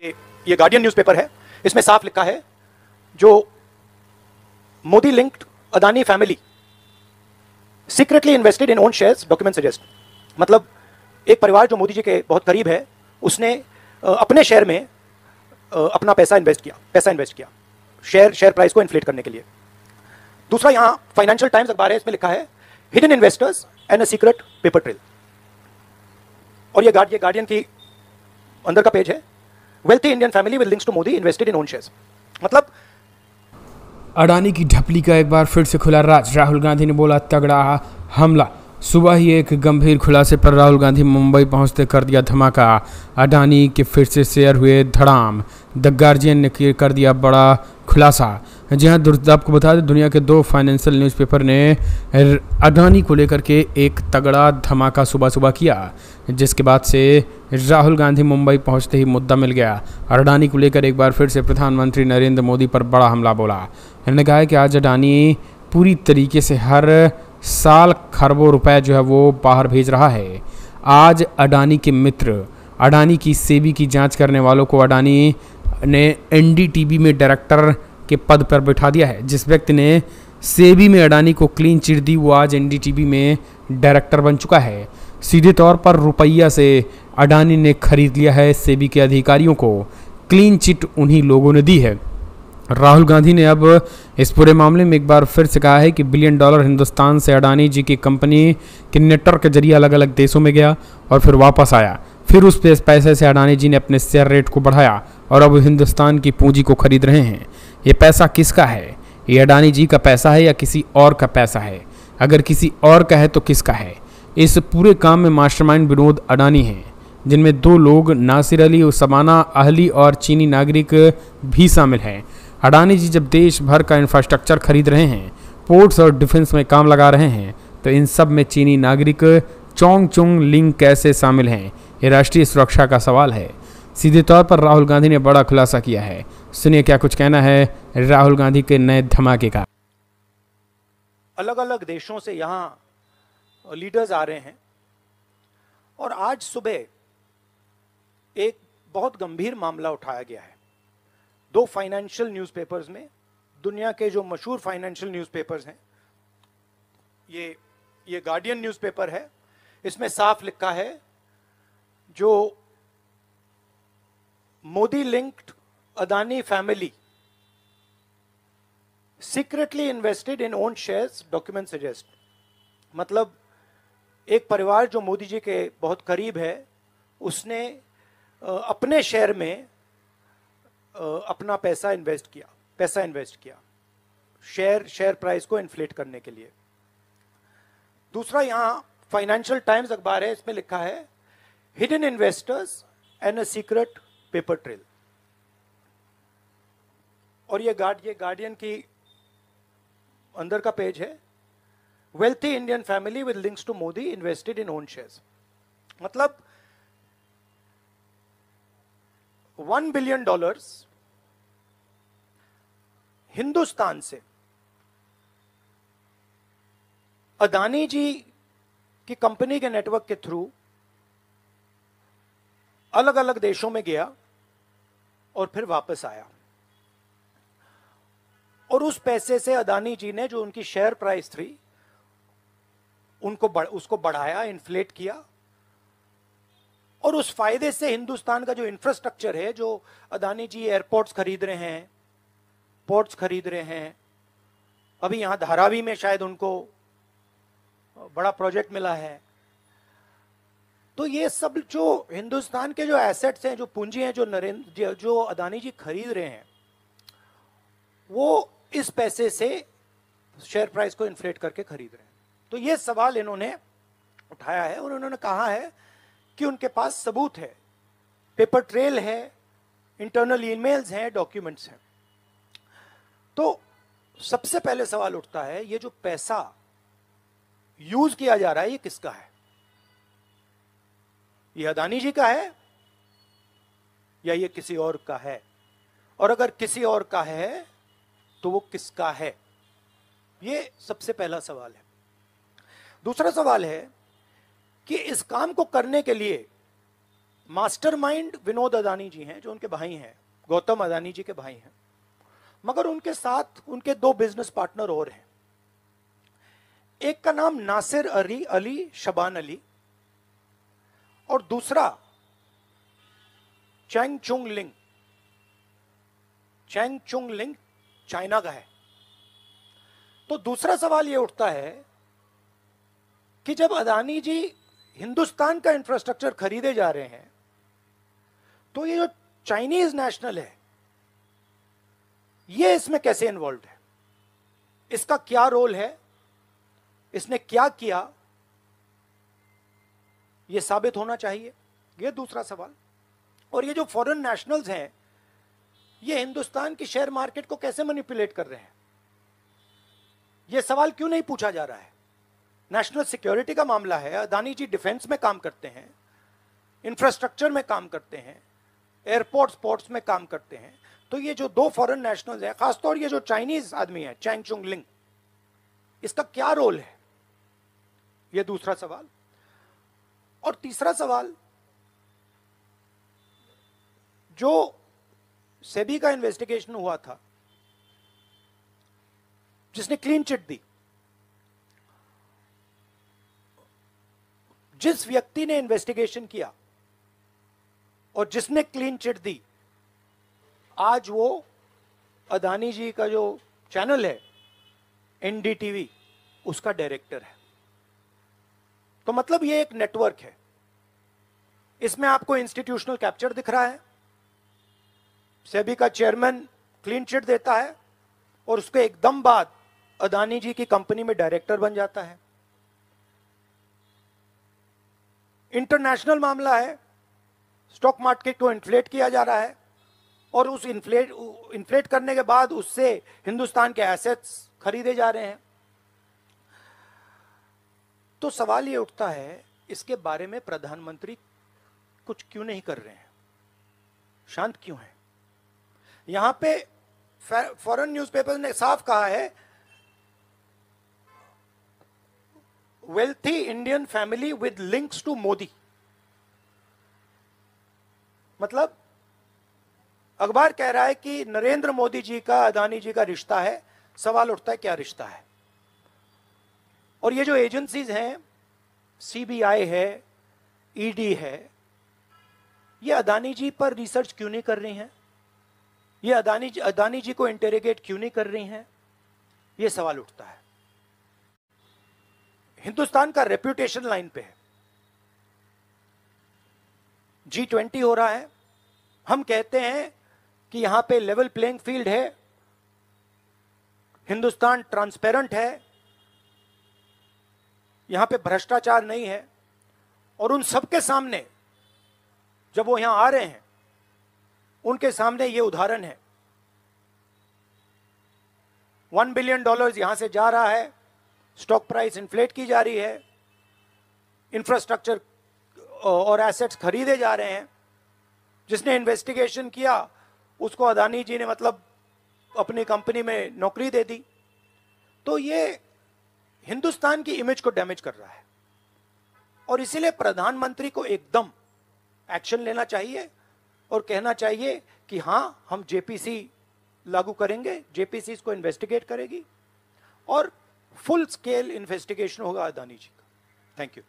ये guardian newspaper है। इसमें साफ लिखा है, जो Modi linked Adani family secretly invested in own shares, document suggest. मतलब एक परिवार जो मोदी जी के बहुत करीब है, उसने अपने शेयर में अपना पैसा इन्वेस्ट किया शेयर प्राइस को इन्फ्लेट करने के लिए। दूसरा, यहां फाइनेंशियल टाइम्स अखबार है, इसमें लिखा है hidden investors and a secret paper trail. और ये गार्डियन की अंदर का पेज है, wealthy Indian family with links to Modi invested in own shares. मतलब अडानी की ढपली का एक बार फिर से खुला राज। राहुल गांधी ने बोला तगड़ा हमला। सुबह ही एक गंभीर खुलासे पर राहुल गांधी मुंबई पहुंचते कर दिया धमाका। अडानी के फिर से शेयर हुए धड़ाम। द गार्जियन ने कर दिया बड़ा खुलासा। जी हाँ, आपको बता दें, दुनिया के 2 फाइनेंशियल न्यूज़पेपर ने अडानी को लेकर के एक तगड़ा धमाका सुबह सुबह किया, जिसके बाद से राहुल गांधी मुंबई पहुंचते ही मुद्दा मिल गया। अडानी को लेकर एक बार फिर से प्रधानमंत्री नरेंद्र मोदी पर बड़ा हमला बोला। उन्होंने कहा है कि आज अडानी पूरी तरीके से हर साल खरबों रुपए जो है वो बाहर भेज रहा है। आज अडानी के मित्र, अडानी की सेबी की जांच करने वालों को अडानी ने एनडीटीवी में डायरेक्टर के पद पर बैठा दिया है। जिस व्यक्ति ने सेबी में अडानी को क्लीन चिट दी, वो आज एनडीटीवी में डायरेक्टर बन चुका है। सीधे तौर पर रुपया से अडानी ने खरीद लिया है सेबी के अधिकारियों को। क्लीन चिट उन्हीं लोगों ने दी है। राहुल गांधी ने अब इस पूरे मामले में एक बार फिर से कहा है कि $1 बिलियन हिंदुस्तान से अडानी जी की कंपनी के नेटवर्क के जरिए अलग अलग देशों में गया और फिर वापस आया। फिर उस पैसे से अडानी जी ने अपने शेयर रेट को बढ़ाया और अब हिंदुस्तान की पूंजी को खरीद रहे हैं। ये पैसा किसका है? ये अडानी जी का पैसा है या किसी और का पैसा है? अगर किसी और का है तो किसका है? इस पूरे काम में मास्टरमाइंड विनोद अडानी हैं, जिनमें 2 लोग नासिर अली उस्माना अहली और चीनी नागरिक भी शामिल हैं। अडानी जी जब देश भर का इंफ्रास्ट्रक्चर खरीद रहे हैं, पोर्ट्स और डिफेंस में काम लगा रहे हैं, तो इन सब में चीनी नागरिक चोंग चुंग लिंग कैसे शामिल हैं? ये राष्ट्रीय सुरक्षा का सवाल है। सीधे तौर पर राहुल गांधी ने बड़ा खुलासा किया है। सुनिए क्या कुछ कहना है राहुल गांधी के नए धमाके का। अलग अलग देशों से यहां लीडर्स आ रहे हैं और आज सुबह एक बहुत गंभीर मामला उठाया गया है। 2 फाइनेंशियल न्यूज़पेपर्स में, दुनिया के जो मशहूर फाइनेंशियल न्यूज़पेपर्स हैं, ये गार्डियन न्यूज़पेपर है। इसमें साफ लिखा है, जो Modi linked Adani family secretly invested in own shares, document suggest. मतलब एक परिवार जो मोदी जी के बहुत करीब है, उसने अपने शेयर में अपना पैसा इन्वेस्ट किया शेयर प्राइस को इन्फ्लेट करने के लिए। दूसरा, यहां फाइनेंशियल टाइम्स अखबार है, इसमें लिखा है hidden investors and a secret paper trail. और ये गार्डियन की अंदर का पेज है, wealthy Indian family with links to Modi invested in own shares. मतलब $1 बिलियन हिंदुस्तान से अदानी जी की कंपनी के नेटवर्क के थ्रू अलग अलग देशों में गया और फिर वापस आया। और उस पैसे से अदानी जी ने, जो उनकी शेयर प्राइस थी, उसको बढ़ाया, इन्फ्लेट किया। और उस फायदे से हिंदुस्तान का जो इंफ्रास्ट्रक्चर है, जो अदानी जी एयरपोर्ट्स खरीद रहे हैं, पोर्ट्स खरीद रहे हैं, अभी यहां धारावी में शायद उनको बड़ा प्रोजेक्ट मिला है, तो ये सब जो हिंदुस्तान के जो एसेट्स हैं, जो पूंजी हैं, जो अदानी जी खरीद रहे हैं, वो इस पैसे से शेयर प्राइस को इन्फ्लेट करके खरीद रहे हैं। तो ये सवाल इन्होंने उठाया है और उन्होंने कहा है कि उनके पास सबूत है, पेपर ट्रेल है, इंटरनल ईमेल्स हैं, डॉक्यूमेंट्स हैं। तो सबसे पहले सवाल उठता है, ये जो पैसा यूज किया जा रहा है, ये किसका है? ये अदानी जी का है या ये किसी और का है? और अगर किसी और का है तो वो किसका है? ये सबसे पहला सवाल है। दूसरा सवाल है कि इस काम को करने के लिए मास्टरमाइंड विनोद अदानी जी हैं, जो उनके भाई हैं, गौतम अदानी जी के भाई हैं, मगर उनके साथ उनके दो बिजनेस पार्टनर और हैं। एक का नाम नासिर अली शबान अली और दूसरा चैंग चुंग लिंग। चैंग चुंग लिंग चाइना का है। तो दूसरा सवाल यह उठता है कि जब अदानी जी हिंदुस्तान का इंफ्रास्ट्रक्चर खरीदे जा रहे हैं, तो ये जो चाइनीज नेशनल है, ये इसमें कैसे इन्वॉल्व है? इसका क्या रोल है? इसने क्या किया? ये साबित होना चाहिए। ये दूसरा सवाल। और ये जो फॉरेन नेशनल्स हैं, ये हिंदुस्तान की शेयर मार्केट को कैसे मैनिपुलेट कर रहे हैं? ये सवाल क्यों नहीं पूछा जा रहा है? नेशनल सिक्योरिटी का मामला है। अदानी जी डिफेंस में काम करते हैं, इंफ्रास्ट्रक्चर में काम करते हैं, एयरपोर्ट्स पोर्ट्स में काम करते हैं। तो ये जो दो फॉरेन नेशनल्स हैं, खासतौर ये जो चाइनीज आदमी है चैंग चुंग लिंग, इसका क्या रोल है? ये दूसरा सवाल। और तीसरा सवाल, जो सेबी का इन्वेस्टिगेशन हुआ था, जिसने क्लीन चिट दी, जिस व्यक्ति ने इन्वेस्टिगेशन किया और जिसने क्लीन चिट दी, आज वो अदानी जी का जो चैनल है एनडीटीवी, उसका डायरेक्टर है। तो मतलब ये एक नेटवर्क है। इसमें आपको इंस्टीट्यूशनल कैप्चर दिख रहा है। सेबी का चेयरमैन क्लीन चिट देता है और उसके एकदम बाद अदानी जी की कंपनी में डायरेक्टर बन जाता है। इंटरनेशनल मामला है। स्टॉक मार्केट को इन्फ्लेट किया जा रहा है और उस इन्फ्लेट करने के बाद उससे हिंदुस्तान के एसेट्स खरीदे जा रहे हैं। तो सवाल ये उठता है, इसके बारे में प्रधानमंत्री कुछ क्यों नहीं कर रहे हैं? शांत क्यों है? यहां पे फॉरेन न्यूज़पेपर ने साफ कहा है, wealthy Indian family with links to Modi. मतलब अखबार कह रहा है कि नरेंद्र मोदी जी का अदानी जी का रिश्ता है। सवाल उठता है, क्या रिश्ता है? और ये जो एजेंसीज हैं, सीबीआई है, ईडी है, ये अदानी जी पर रिसर्च क्यों नहीं कर रही हैं? ये अदानी जी को इंटेरोगेट क्यों नहीं कर रही हैं? ये सवाल उठता है। हिंदुस्तान का रेप्यूटेशन लाइन पे है। G20 हो रहा है। हम कहते हैं कि यहां पे लेवल प्लेइंग फील्ड है, हिंदुस्तान ट्रांसपेरेंट है, यहां पे भ्रष्टाचार नहीं है। और उन सबके सामने जब वो यहां आ रहे हैं, उनके सामने ये उदाहरण है। $1 बिलियन यहां से जा रहा है, स्टॉक प्राइस इन्फ्लेट की जा रही है, इंफ्रास्ट्रक्चर और एसेट्स खरीदे जा रहे हैं। जिसने इन्वेस्टिगेशन किया उसको अदानी जी ने मतलब अपनी कंपनी में नौकरी दे दी। तो ये हिंदुस्तान की इमेज को डैमेज कर रहा है और इसीलिए प्रधानमंत्री को एकदम एक्शन लेना चाहिए और कहना चाहिए कि हां, हम जेपीसी लागू करेंगे, जेपीसी इसको इन्वेस्टिगेट करेगी और फुल स्केल इन्वेस्टिगेशन होगा अदानी जी का। Thank you.